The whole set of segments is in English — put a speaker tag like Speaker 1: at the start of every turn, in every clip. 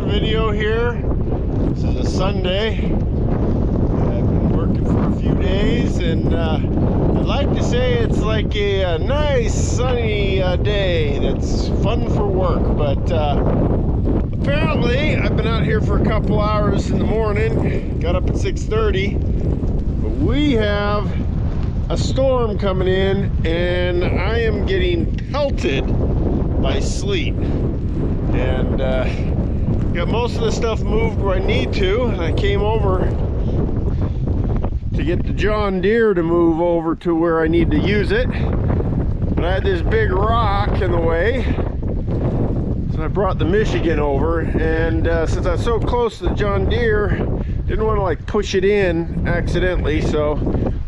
Speaker 1: video here. This is a Sunday. I've been working for a few days, and I'd like to say it's like a nice sunny day that's fun for work, but apparently I've been out here for a couple hours in the morning. Got up at 6:30, but we have a storm coming in, and I am getting pelted by sleet. And got most of the stuff moved where I need to. I came over to get the John Deere to move over to where I need to use it, but I had this big rock in the way, so I brought the Michigan over. And since I was so close to the John Deere, didn't want to like push it in accidentally, so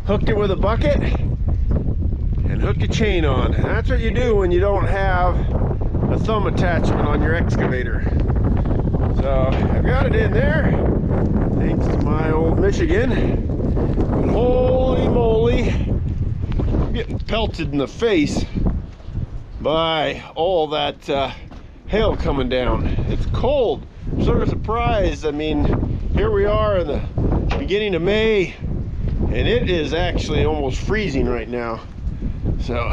Speaker 1: hooked it with a bucket and hooked a chain on. And that's what you do when you don't have a thumb attachment on your excavator. So I've got it in there thanks to my old Michigan, but holy moly, I'm getting pelted in the face by all that hail coming down. It's cold. I'm sort of surprised. I mean, here we are in the beginning of May, and it is actually almost freezing right now. So,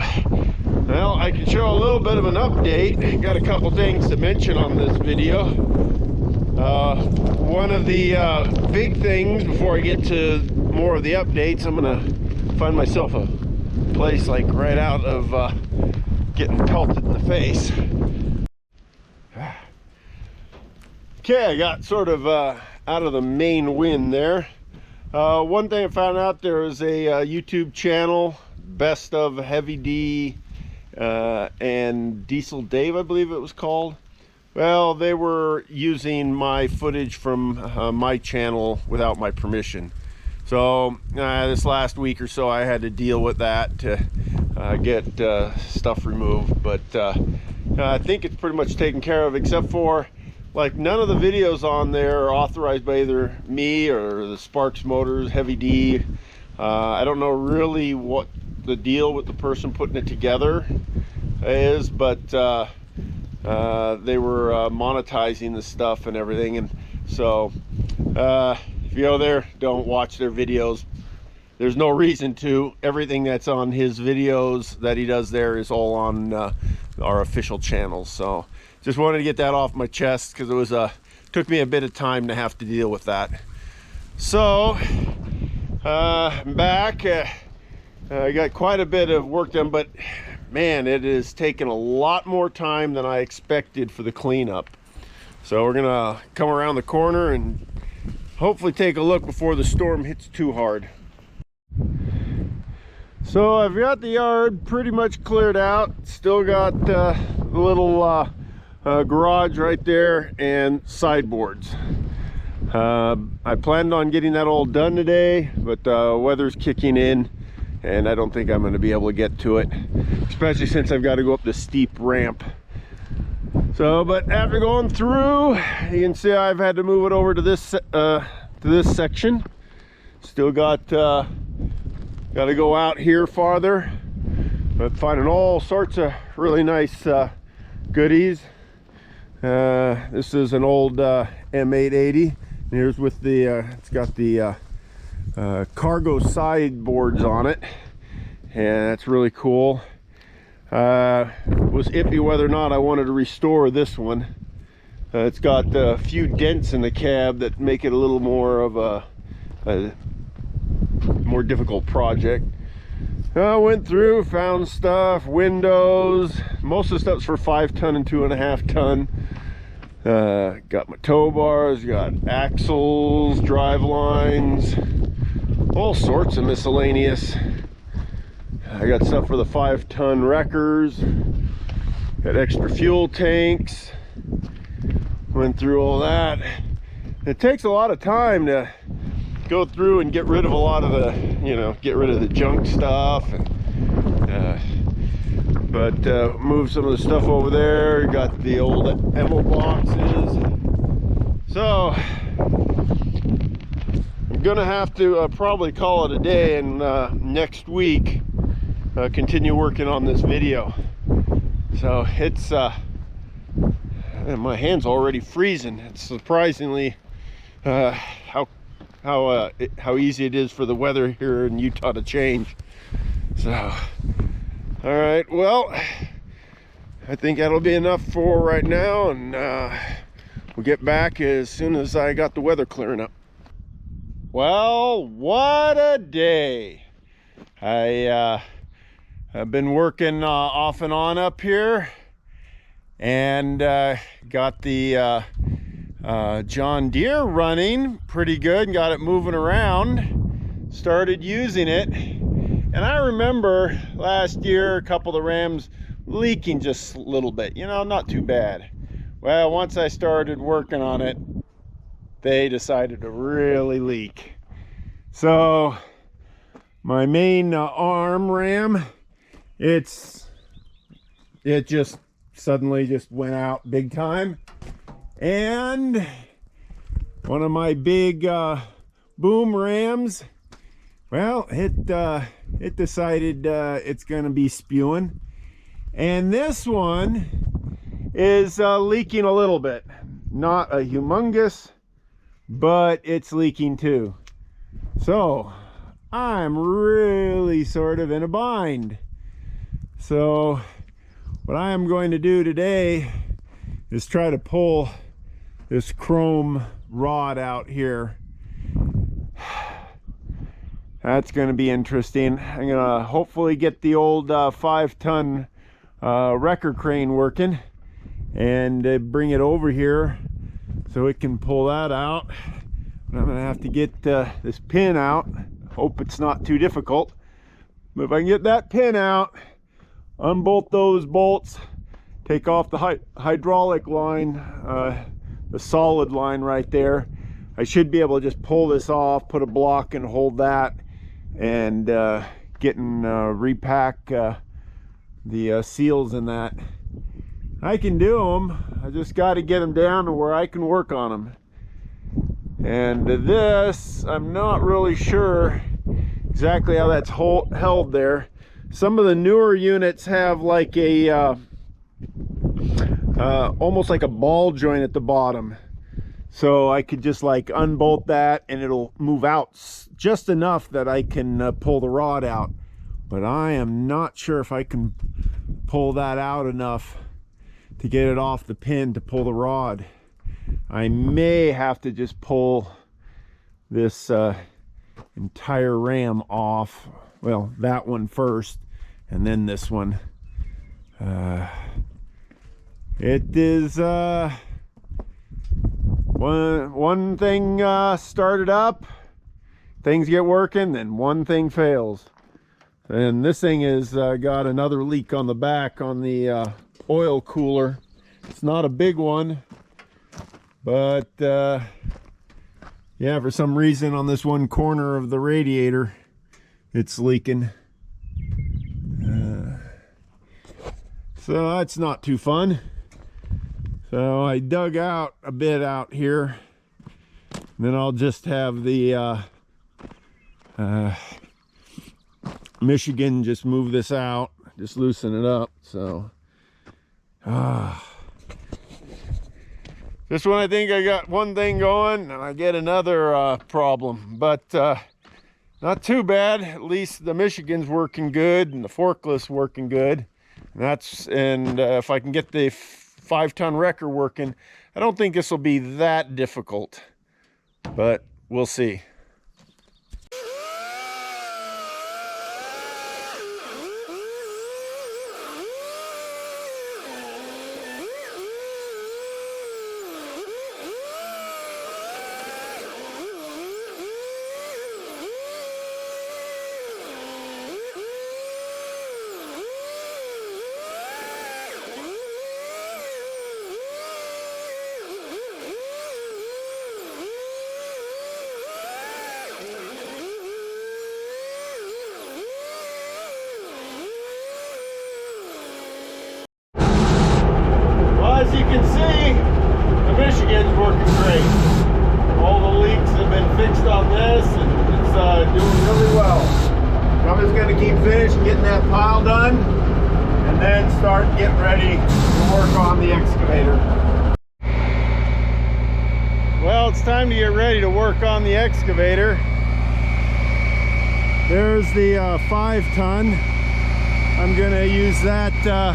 Speaker 1: well, I can show a little bit of an update. Got a couple things to mention on this video. One of the big things, before I get to more of the updates, I'm gonna find myself a place like right out of getting pelted in the face. Okay, I got sort of out of the main wind there. One thing I found out, there is a YouTube channel, Best of Heavy D and Diesel Dave, I believe it was called. Well, they were using my footage from my channel without my permission. So this last week or so I had to deal with that to get stuff removed, but I think it's pretty much taken care of, except for like none of the videos on there are authorized by either me or the Sparks Motors Heavy D. I don't know really what the deal with the person putting it together is, but they were monetizing the stuff and everything, and so if you go there, don't watch their videos. There's no reason to. Everything that's on his videos that he does there is all on our official channels. So just wanted to get that off my chest, because it was took me a bit of time to have to deal with that. So I'm back. I got quite a bit of work done, but man, it has taken a lot more time than I expected for the cleanup. So we're gonna come around the corner and hopefully take a look before the storm hits too hard. So I've got the yard pretty much cleared out. Still got the little garage right there and sideboards. I planned on getting that all done today, but weather's kicking in, and I don't think I'm going to be able to get to it, especially since I've got to go up the steep ramp. So, but after going through, you can see I've had to move it over to this section. Still got to go out here farther, but finding all sorts of really nice goodies. This is an old M880. Here's with the it's got the cargo sideboards on it, and that's really cool. Was iffy whether or not I wanted to restore this one. It's got a few dents in the cab that make it a little more of a more difficult project. I went through, found stuff, windows. Most of the stuff's for 5-ton and 2.5-ton. Got my tow bars, got axles, drive lines, all sorts of miscellaneous. I got stuff for the 5-ton wreckers, got extra fuel tanks. Went through all that. It takes a lot of time to go through and get rid of a lot of the, get rid of the junk stuff, and move some of the stuff over there. Got the old ammo boxes. So I'm gonna have to probably call it a day, and next week continue working on this video. So it's And my hand's already freezing. It's surprisingly how easy it is for the weather here in Utah to change. So, all right, well, I think that'll be enough for right now, and we'll get back as soon as I got the weather clearing up. Well, what a day. I've been working off and on up here, and got the John Deere running pretty good, got it moving around, started using it. And I remember last year a couple of the rams leaking just a little bit, you know, not too bad. Well, once I started working on it, they decided to really leak. So my main arm ram, it just suddenly just went out big time. And one of my big boom rams, well, it decided it's gonna be spewing. And this one is leaking a little bit. Not a humongous, but it's leaking too. So I'm really sort of in a bind. So what I am going to do today is try to pull this chrome rod out here. That's going to be interesting. I'm going to hopefully get the old 5-ton wrecker crane working and bring it over here so it can pull that out. I'm going to have to get this pin out. Hope it's not too difficult. But if I can get that pin out, unbolt those bolts, take off the hydraulic line, the solid line right there, I should be able to just pull this off, put a block and hold that, and repack the seals in that. I can do them. I just got to get them down to where I can work on them. And this, I'm not really sure exactly how that's held there. Some of the newer units have like a almost like a ball joint at the bottom, so I could just like unbolt that and it'll move out just enough that I can pull the rod out. But I am not sure if I can pull that out enough to get it off the pin to pull the rod. I may have to just pull this entire ram off. Well, that one first and then this one. It is one thing started up, things get working, then one thing fails. And this thing has got another leak on the back on the oil cooler. It's not a big one, but yeah, for some reason on this one corner of the radiator it's leaking. So that's not too fun. So I dug out a bit out here, then I'll just have the Michigan just move this out, just loosen it up. So this one, I think I got one thing going and I get another problem, but not too bad. At least the Michigan's working good and the forklift's working good. And if I can get the 5-ton wrecker working, I don't think this will be that difficult, but we'll see. As you can see, the Michigan's working great. All the leaks have been fixed on this, and it's doing really well. So I'm just going to keep finishing getting that pile done, and then start getting ready to work on the excavator. time to get ready to work on the excavator. There's the 5-ton. I'm gonna use that to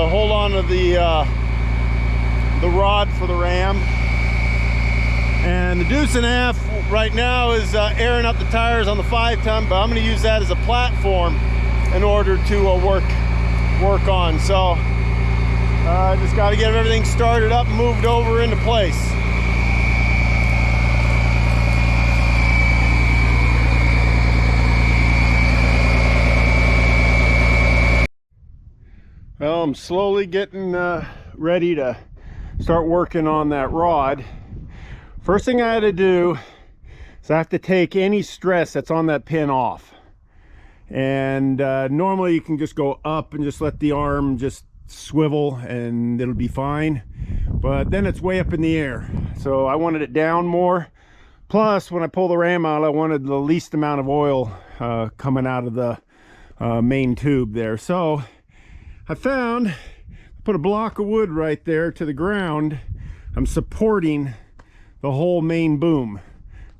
Speaker 1: hold on to the rod for the ram. And the 2.5 right now is airing up the tires on the 5-ton, but I'm gonna use that as a platform in order to work on. So I just got to get everything started up and moved over into place. Well, I'm slowly getting ready to start working on that rod. First thing I had to do is I have to take any stress that's on that pin off. And normally you can just go up and just let the arm just swivel and it'll be fine, but then it's way up in the air, so I wanted it down more. Plus, when I pull the ram out, I wanted the least amount of oil coming out of the main tube there. So I put a block of wood right there to the ground. I'm supporting the whole main boom,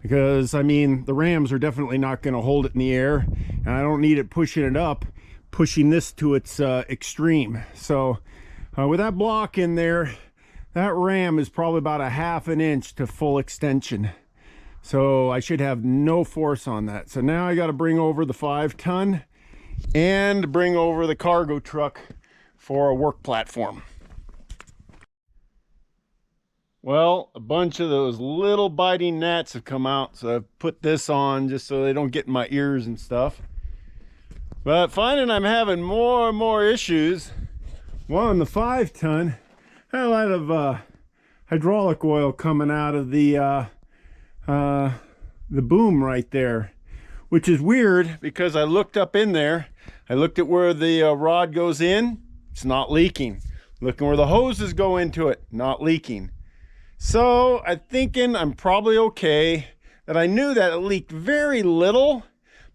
Speaker 1: because I mean the rams are definitely not going to hold it in the air, and I don't need it pushing it up, pushing this to its extreme. So with that block in there, that ram is probably about 1/2 inch to full extension, so I should have no force on that. So now I got to bring over the 5-ton and bring over the cargo truck for a work platform. Well, a bunch of those little biting gnats have come out, so I've put this on just so they don't get in my ears and stuff. But finding I'm having more and more issues. One, the 5-ton, had a lot of hydraulic oil coming out of the boom right there, which is weird because I looked up in there. I looked at where the rod goes in, it's not leaking. Looking where the hoses go into it, not leaking. So I'm thinking I'm probably okay. That I knew that it leaked very little,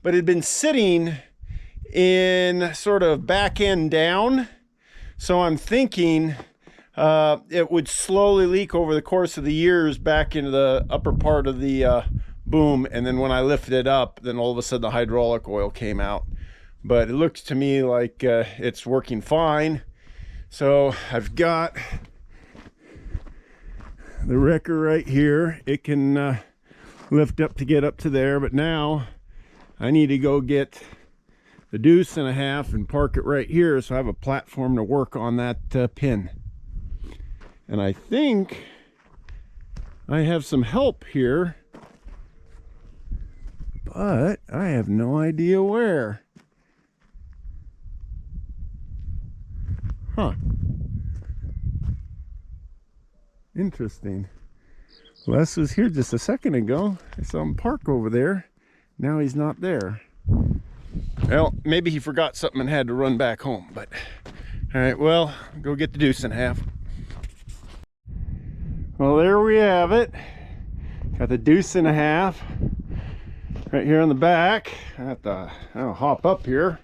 Speaker 1: but it had been sitting in sort of back end down. So I'm thinking it would slowly leak over the course of the years back into the upper part of the boom, and then when I lifted it up, then all of a sudden the hydraulic oil came out. But it looks to me like it's working fine. So I've got the wrecker right here. It can lift up to get up to there, but now I need to go get the 2.5 and park it right here so I have a platform to work on that pin. And I think I have some help here, but I have no idea where. Huh. Interesting. Les was here just a second ago. I saw him park over there. Now he's not there. Well, maybe he forgot something and had to run back home, but all right, well, go get the 2.5. Well, there we have it. Got the 2.5 right here on the back. I have to hop up here.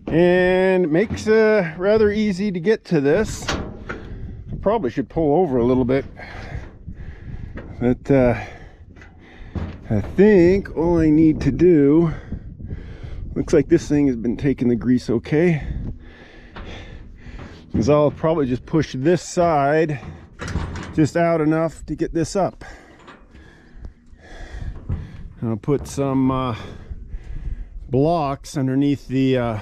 Speaker 1: And it makes it rather easy to get to this. I probably should pull over a little bit, but I think all I need to do, looks like this thing has been taking the grease okay, is I'll probably just push this side just out enough to get this up. I'll put some blocks underneath the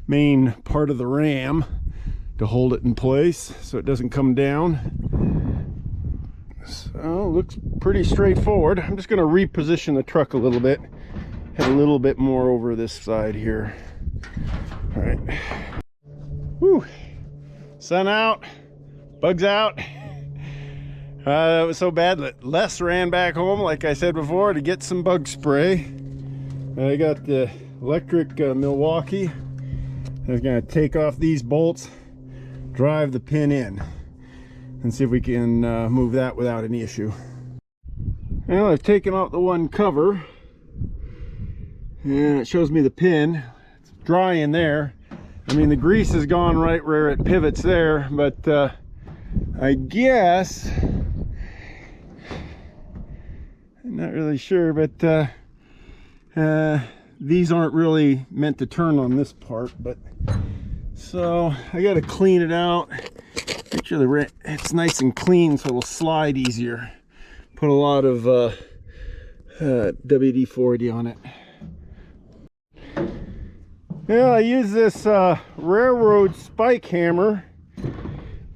Speaker 1: main part of the ram to hold it in place so it doesn't come down. So looks pretty straightforward. I'm just going to reposition the truck a little bit, head a little bit more over this side here. All right. Whew. Sun out, bugs out. It was so bad that Les ran back home, like I said before, to get some bug spray. I got the electric Milwaukee. I'm going to take off these bolts, drive the pin in, and see if we can move that without any issue. Well, I've taken off the one cover, and it shows me the pin. It's dry in there. I mean, the grease is gone right where it pivots there, but I guess, I'm not really sure, but these aren't really meant to turn on this part, but so I got to clean it out. Make sure it's nice and clean so it'll slide easier. Put a lot of WD-40 on it. Yeah, I used this railroad spike hammer,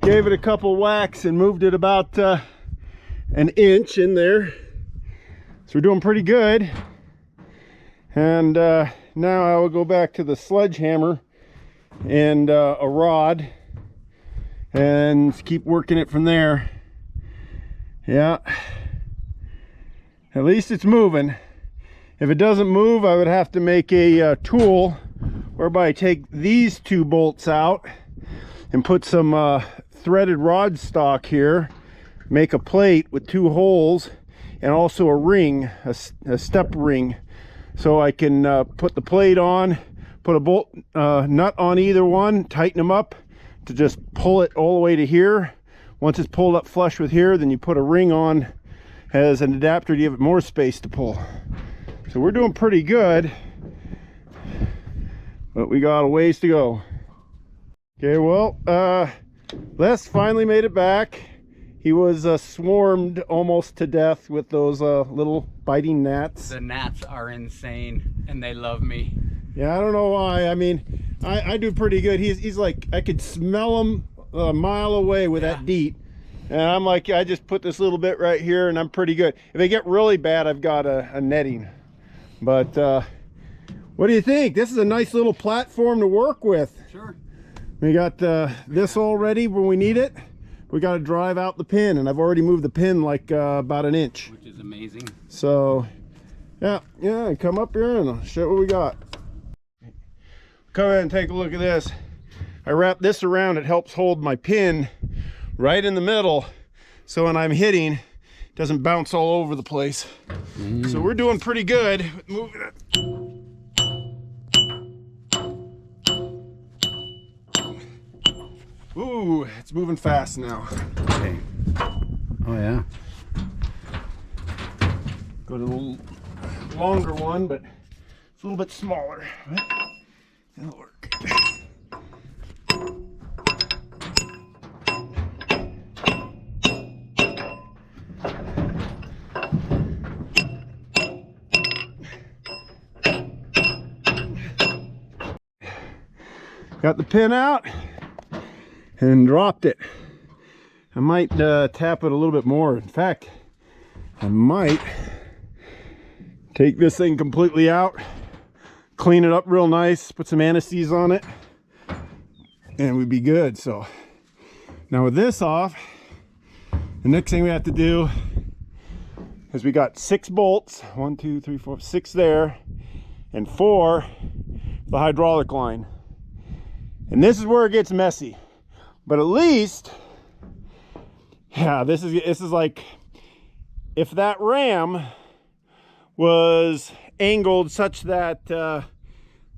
Speaker 1: gave it a couple whacks and moved it about an inch in there. So we're doing pretty good. And now I will go back to the sledgehammer and a rod and keep working it from there. Yeah, at least it's moving. If it doesn't move, I would have to make a tool whereby I take these two bolts out and put some threaded rod stock here, make a plate with two holes and also a ring, a step ring, so I can put the plate on, put a bolt nut on either one, tighten them up to just pull it all the way to here. Once it's pulled up flush with here, then you put a ring on as an adapter to give it more space to pull. So we're doing pretty good, but we got a ways to go. Okay, well, Les finally made it back. He was swarmed almost to death with those little biting gnats.
Speaker 2: The gnats are insane, and they love me.
Speaker 1: Yeah, I don't know why. I mean, I do pretty good. He's like, I could smell him a mile away with that DEET. And I'm like, I just put this little bit right here, and I'm pretty good. If they get really bad, I've got a netting. But what do you think? This is a nice little platform to work with.
Speaker 2: Sure.
Speaker 1: We got this all ready when we need it. We got to drive out the pin, and I've already moved the pin like about an inch.
Speaker 2: Which is amazing.
Speaker 1: So, yeah, come up here and I'll show you what we got. Come ahead and take a look at this. I wrap this around. It helps hold my pin right in the middle, so when I'm hitting, it doesn't bounce all over the place. So we're doing pretty good with moving it. Ooh, it's moving fast now.
Speaker 2: Okay. Oh yeah.
Speaker 1: Go to the longer one, but it's a little bit smaller. That'll work. Got the pin out and dropped it. I might tap it a little bit more. In fact, I might take this thing completely out, clean it up real nice, put some anti-seize on it, and we'd be good. So now with this off, the next thing we have to do is we got 6 bolts, 1, 2, 3, 4, 6 there, and 4 the hydraulic line. And this is where it gets messy. But at least, yeah, this is like, if that ram was angled such that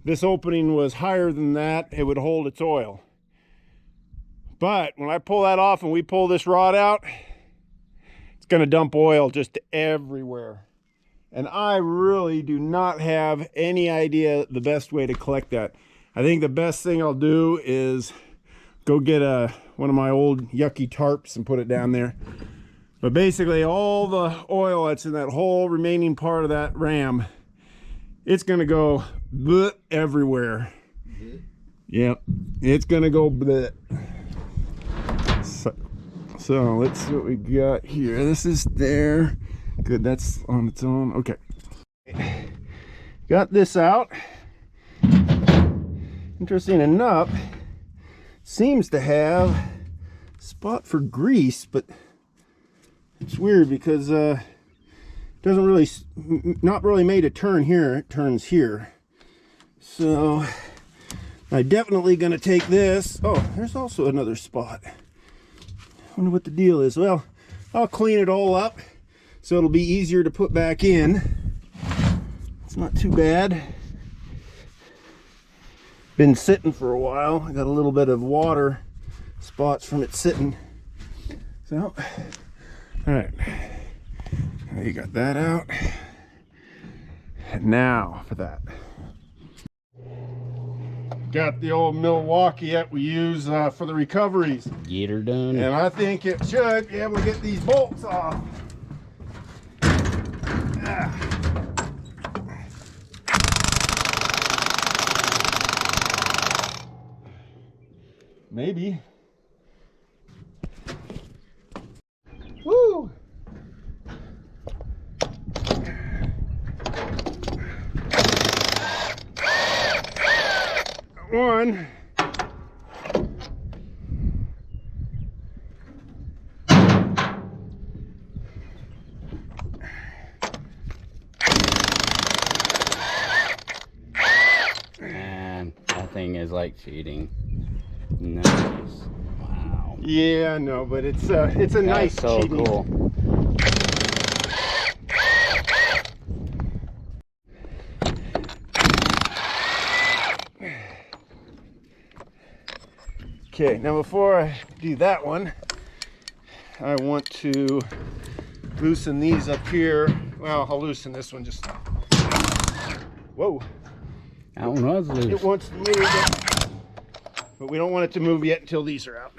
Speaker 1: this opening was higher than that, it would hold its oil. But when I pull that off and we pull this rod out, it's gonna dump oil just everywhere. And I really do not have any idea the best way to collect that. I think the best thing I'll do is go get one of my old yucky tarps and put it down there. But basically all the oil that's in that whole remaining part of that ram, it's gonna go bleh everywhere. Yep, it's gonna go bleh. So let's see what we got here. This is there. Good, that's on its own. Okay. Got this out. Interesting enough, seems to have a spot for grease, but it's weird because it doesn't really, not really made a turn here. It turns here. So I'm definitely gonna take this. Oh, there's also another spot. I wonder what the deal is. Well, I'll clean it all up so it'll be easier to put back in. It's not too bad. been sitting for a while. I got a little bit of water spots from it sitting. So, all right, now you got that out. And now for that. Got the old Milwaukee that we use for the recoveries.
Speaker 2: Get her done.
Speaker 1: And I think it should be able to get these bolts off. Maybe. Woo! One.
Speaker 2: Man, that thing is like cheating. Nice. Wow.
Speaker 1: Yeah, I know, but it's a nice
Speaker 2: so
Speaker 1: cheating.
Speaker 2: Cool.
Speaker 1: Okay, now before I do that one, I want to loosen these up here. Well, I'll loosen this one just. Whoa.
Speaker 2: I don't know. It's loose.
Speaker 1: It wants to move, but we don't want it to move yet until these are out.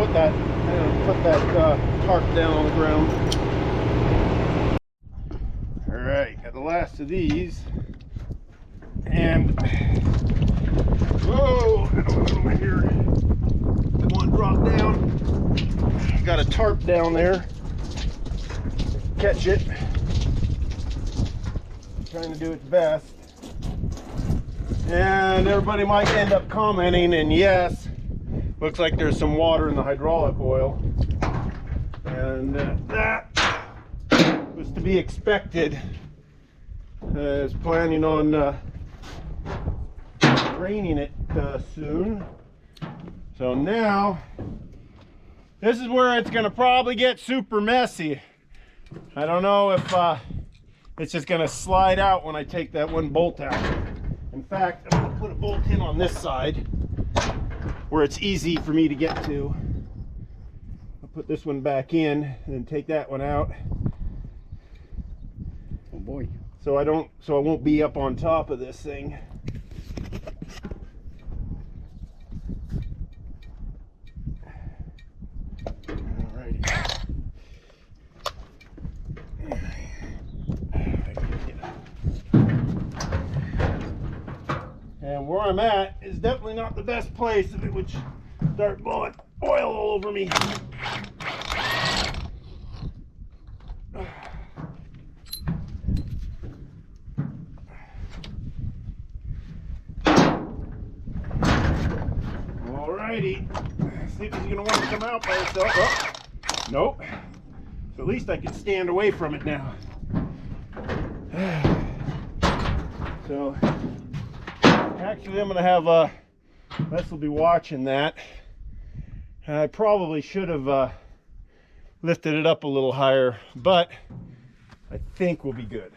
Speaker 1: put that tarp down on the ground. All right, got the last of these, and whoa, I don't know here. Come on, drop down. Got a tarp down there. Catch it. Trying to do its best. And everybody might end up commenting, and yes, looks like there's some water in the hydraulic oil. And that was to be expected. I was planning on draining it soon. So now, this is where it's going to probably get super messy. I don't know if it's just going to slide out when I take that one bolt out. In fact, I'm going to put a bolt in on this side where it's easy for me to get to. I'll put this one back in and then take that one out.
Speaker 2: Oh boy.
Speaker 1: So I won't be up on top of this thing. And where I'm at is definitely not the best place if it would start blowing oil all over me. Alrighty, see if he's gonna want to come out by himself. Oh, nope. So at least I can stand away from it now. So actually I'm gonna have Les will be watching that. I probably should have lifted it up a little higher, but I think we'll be good.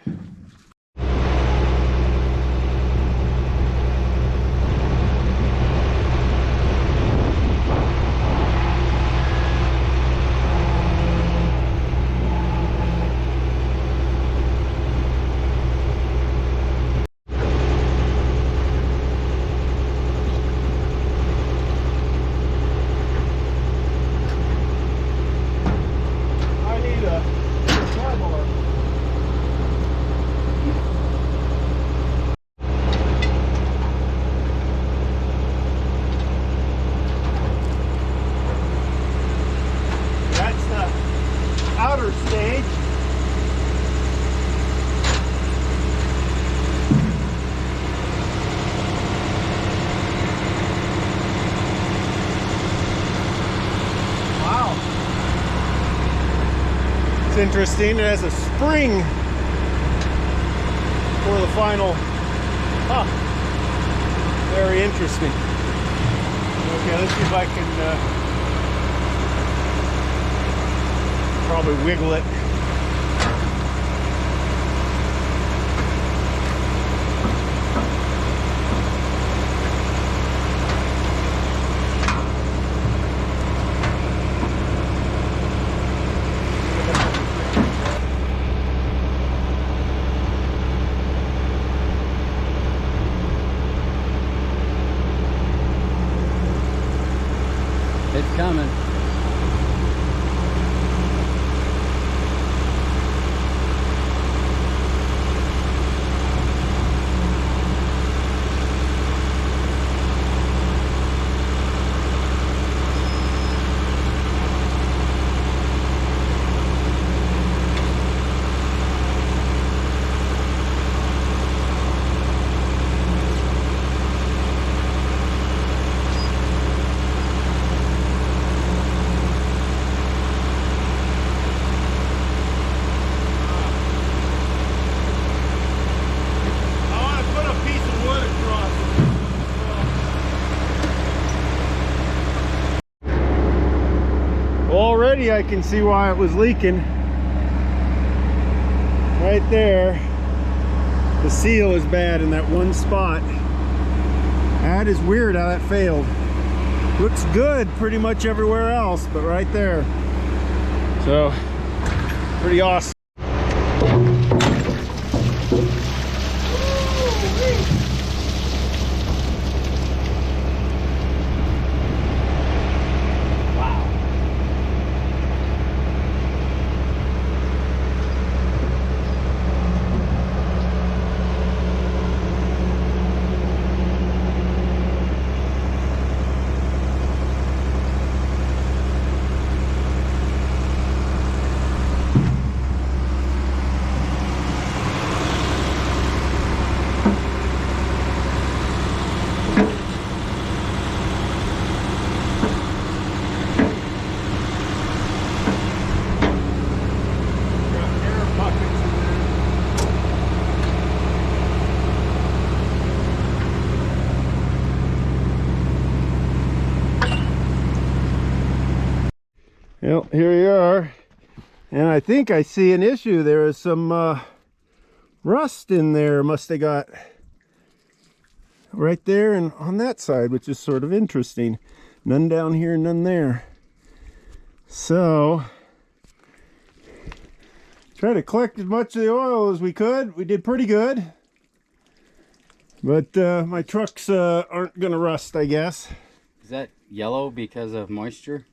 Speaker 1: Stage. Wow. It's interesting. It has a spring for the final. Huh. Very interesting. Okay, let's see if I can probably wiggle it.
Speaker 2: It's coming. Already I can see why it was leaking. Right there, the seal is bad in that one spot. That is weird how that failed. Looks good pretty much everywhere else, but right there. So, pretty awesome. Wow. Well, here you are. And I think I see an issue. There is some rust in there. Must have got right there and on that side, which is sort of interesting. None down here, none there. So, try to collect as much of the oil as we could. We did pretty good. But my trucks aren't gonna rust, I guess.
Speaker 3: Is that yellow because of moisture?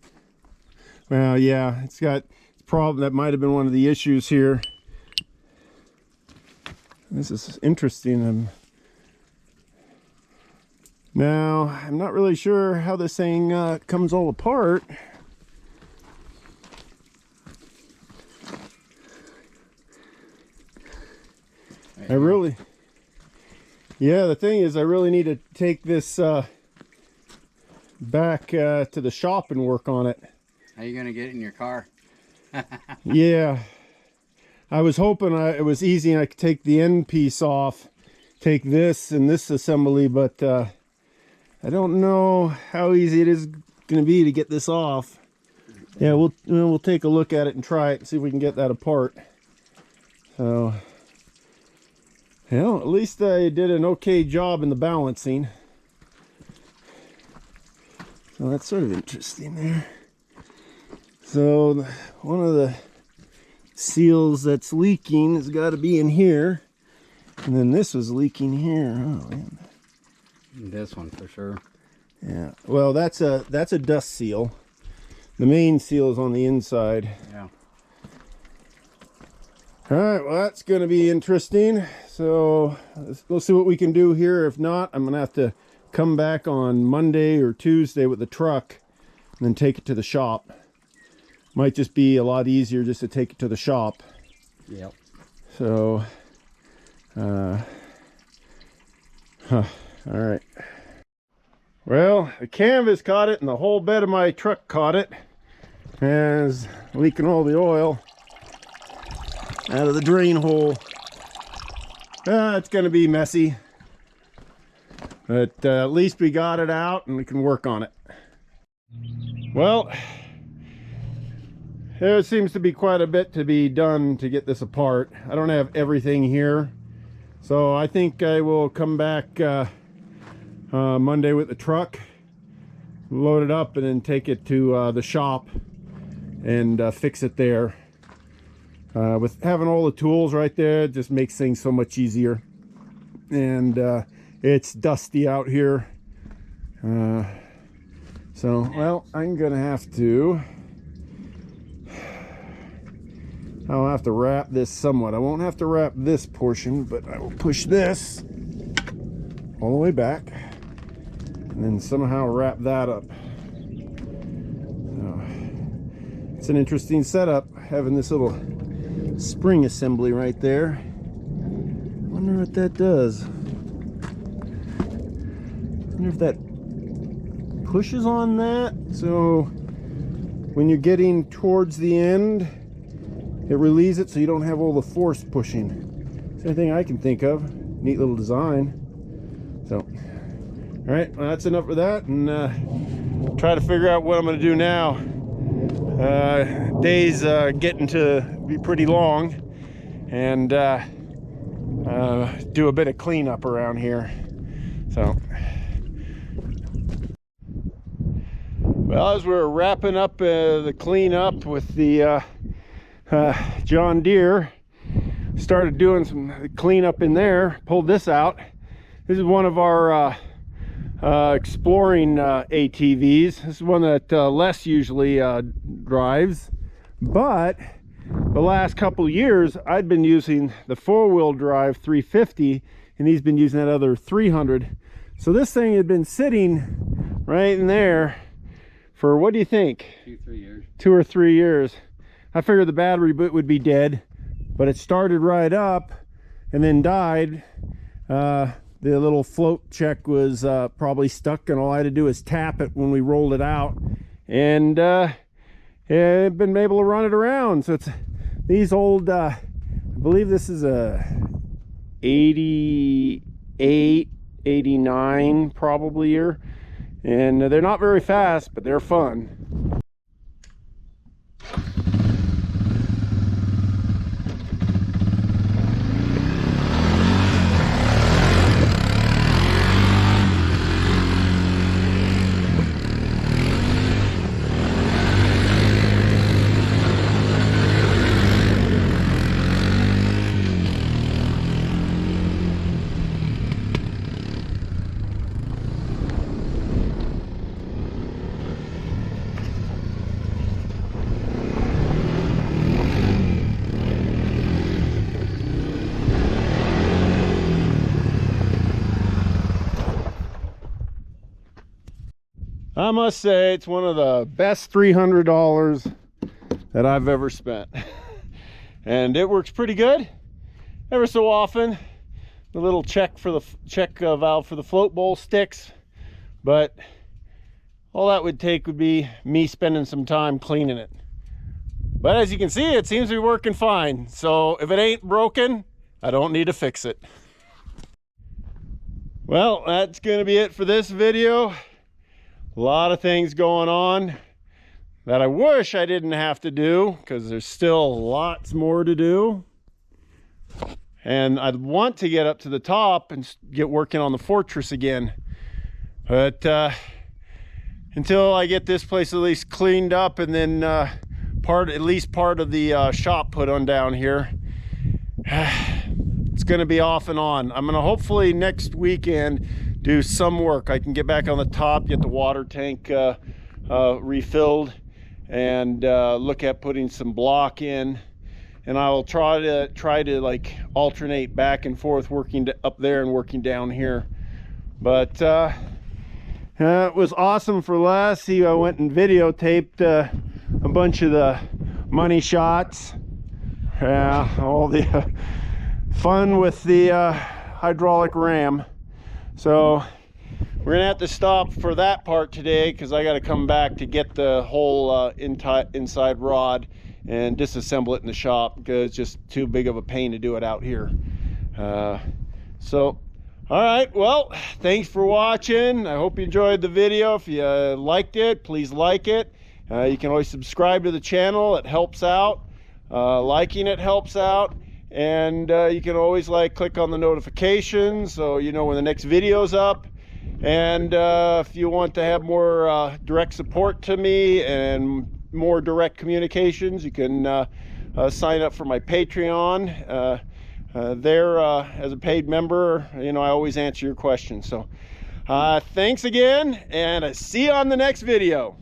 Speaker 2: Well, yeah, it's got a problem. That might have been one of the issues here. This is interesting. Now, I'm not really sure how this thing comes all apart. Yeah, the thing is, I really need to take this back to the shop and work on it.
Speaker 3: How are you gonna get it in your car?
Speaker 2: Yeah, I was hoping it was easy and I could take the end piece off, take this and this assembly, but I don't know how easy it is going to be to get this off. Yeah, we'll take a look at it and try it and see if we can get that apart. So, well, at least I did an okay job in the balancing. So that's sort of interesting there. So one of the seals that's leaking has got to be in here, and then this was leaking here. Oh man.
Speaker 3: This one for sure.
Speaker 2: Yeah. Well, that's a dust seal. The main seal is on the inside.
Speaker 3: Yeah.
Speaker 2: All right. Well, that's going to be interesting. So let's see what we can do here. If not, I'm going to have to come back on Monday or Tuesday with the truck and then take it to the shop. Might just be a lot easier just to take it to the shop.
Speaker 3: Yep.
Speaker 2: So, all right. Well, the canvas caught it and the whole bed of my truck caught it. And it's leaking all the oil out of the drain hole. It's going to be messy. But at least we got it out and we can work on it. Well, there seems to be quite a bit to be done to get this apart. I don't have everything here. So I think I will come back Monday with the truck, load it up, and then take it to the shop and fix it there. With having all the tools right there, it just makes things so much easier. And it's dusty out here. So, well, I'm gonna have to... I'll have to wrap this somewhat. I won't have to wrap this portion, but I will push this all the way back and then somehow wrap that up. So, it's an interesting setup, having this little spring assembly right there. I wonder what that does. I wonder if that pushes on that, so when you're getting towards the end, it relieves it so you don't have all the force pushing. It's anything I can think of. Neat little design. So, all right, well, that's enough of that, and try to figure out what I'm going to do now. Day's getting to be pretty long, and do a bit of cleanup around here. So, well, as we're wrapping up the cleanup with the John Deere, started doing some cleanup in there, pulled this out. This is one of our exploring ATVs. This is one that Les usually drives, but the last couple years I'd been using the four-wheel drive 350 and he's been using that other 300. So this thing had been sitting right in there for, what do you think?
Speaker 3: 2-3 years.
Speaker 2: 2 or 3 years. I figured the battery would be dead, but it started right up and then died. The little float check was probably stuck, and all I had to do was tap it when we rolled it out, and I've been able to run it around. So it's these old, I believe this is a 88, 89 probably year, and they're not very fast, but they're fun.
Speaker 1: I must say it's one of the best $300 that I've ever spent. And it works pretty good. Ever so often, the little check valve for the float bowl sticks, but all that would take would be me spending some time cleaning it. But as you can see, it seems to be working fine. So if it ain't broken, I don't need to fix it. Well, that's gonna be it for this video. A lot of things going on that I wish I didn't have to do, because there's still lots more to do. And I'd want to get up to the top and get working on the fortress again. But until I get this place at least cleaned up, and then at least part of the shop put on down here, it's gonna be off and on. I'm gonna hopefully next weekend do some work. I can get back on the top, get the water tank refilled, and look at putting some block in. And I will try to like alternate back and forth, working up there and working down here. But it was awesome for Lassie. I went and videotaped a bunch of the money shots. All the fun with the hydraulic ram. So we're gonna have to stop for that part today, because I got to come back to get the whole inside rod and disassemble it in the shop, because it's just too big of a pain to do it out here. So all right, well, thanks for watching. I hope you enjoyed the video. If you liked it, please like it. You can always subscribe to the channel. It helps out. Liking it helps out. And you can always click on the notifications so you know when the next video's up. And if you want to have more direct support to me and more direct communications, you can sign up for my Patreon. There, as a paid member, I always answer your questions. So thanks again, and I see you on the next video.